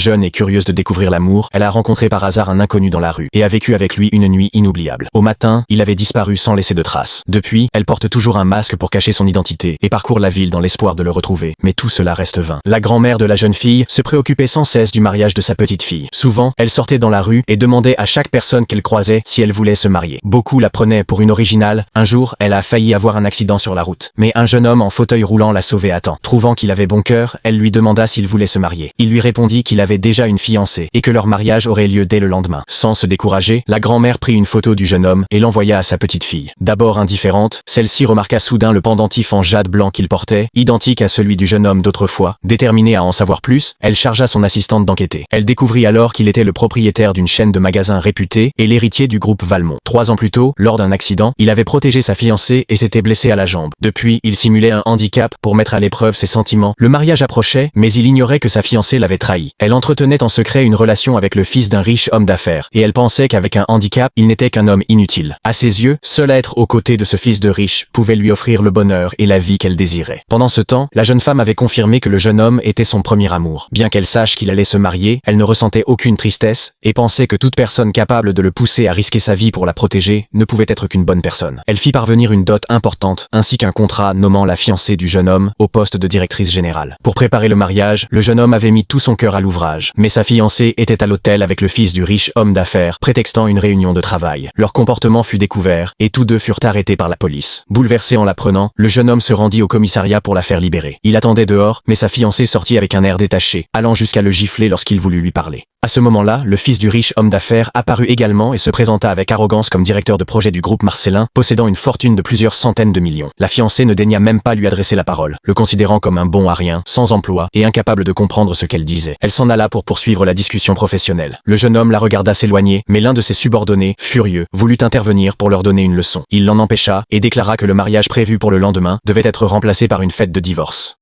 jeune et curieuse de découvrir l'amour, elle a rencontré par hasard un inconnu dans la rue et a vécu avec lui une nuit inoubliable. Au matin, il avait disparu sans laisser de traces. Depuis, elle porte toujours un masque pour cacher son identité et parcourt la ville dans l'espoir de le retrouver. Mais tout cela reste vain. La grand-mère de la jeune fille se préoccupait sans cesse du mariage de sa petite fille. Souvent, elle sortait dans la rue et demandait à chaque personne qu'elle croisait si elle voulait se marier. Beaucoup la prenaient pour une originale. Un jour, elle a failli avoir un accident sur la route. Mais un jeune homme en fauteuil roulant l'a sauvée à temps. Trouvant qu'il avait bon cœur, elle lui demanda s'il voulait se marier. Il lui répondit qu'il avait déjà une fiancée et que leur mariage aurait lieu dès le lendemain. Sans se décourager, la grand-mère prit une photo du jeune homme et l'envoya à sa petite fille. D'abord indifférente, celle-ci remarqua soudain le pendentif en jade blanc qu'il portait, identique à celui du jeune homme d'autrefois. Déterminée à en savoir plus, elle chargea son assistante d'enquêter. Elle découvrit alors qu'il était le propriétaire d'une chaîne de magasins réputée et l'héritier du groupe Valmont. 3 ans plus tôt, lors d'un accident, il avait protégé sa fiancée et s'était blessé à la jambe. Depuis, il simulait un handicap pour mettre à l'épreuve ses sentiments. Le mariage approchait, mais il ignorait que sa fiancée l'avait trahi. Elle entretenait en secret une relation avec le fils d'un riche homme d'affaires, et elle pensait qu'avec un handicap, il n'était qu'un homme inutile. À ses yeux, seul être aux côtés de ce fils de riche pouvait lui offrir le bonheur et la vie qu'elle désirait. Pendant ce temps, la jeune femme avait confirmé que le jeune homme était son premier amour. Bien qu'elle sache qu'il allait se marier, elle ne ressentait aucune tristesse et pensait que toute personne capable de le pousser à risquer sa vie pour la protéger ne pouvait être qu'une bonne personne. Elle fit parvenir une dot importante ainsi qu'un contrat nommant la fiancée du jeune homme au poste de directrice générale. Pour préparer le mariage, le jeune homme avait mis tout son cœur à l'ouvrage, mais sa fiancée était à l'hôtel avec le fils du riche homme d'affaires, prétextant une réunion de travail. Leur comportement fut découvert et tous deux furent arrêtés par la police. Bouleversé en l'apprenant, le jeune homme se rendit au commissariat pour la faire libérer. Il attendait dehors, mais sa fiancée sortit avec un air détaché, allant jusqu'à le gifler lorsqu'il voulut lui parler. À ce moment-là, le fils du riche homme d'affaires apparut également et se présenta avec arrogance comme directeur de projet du groupe Marcellin, possédant une fortune de plusieurs centaines de millions. La fiancée ne daigna même pas lui adresser la parole, le considérant comme un bon à rien, sans emploi et incapable de comprendre ce qu'elle disait. Elle s'en alla pour poursuivre la discussion professionnelle. Le jeune homme la regarda s'éloigner, mais l'un de ses subordonnés, furieux, voulut intervenir pour leur donner une leçon. Il l'en empêcha et déclara que le mariage prévu pour le lendemain devait être remplacé par une fête de divorce.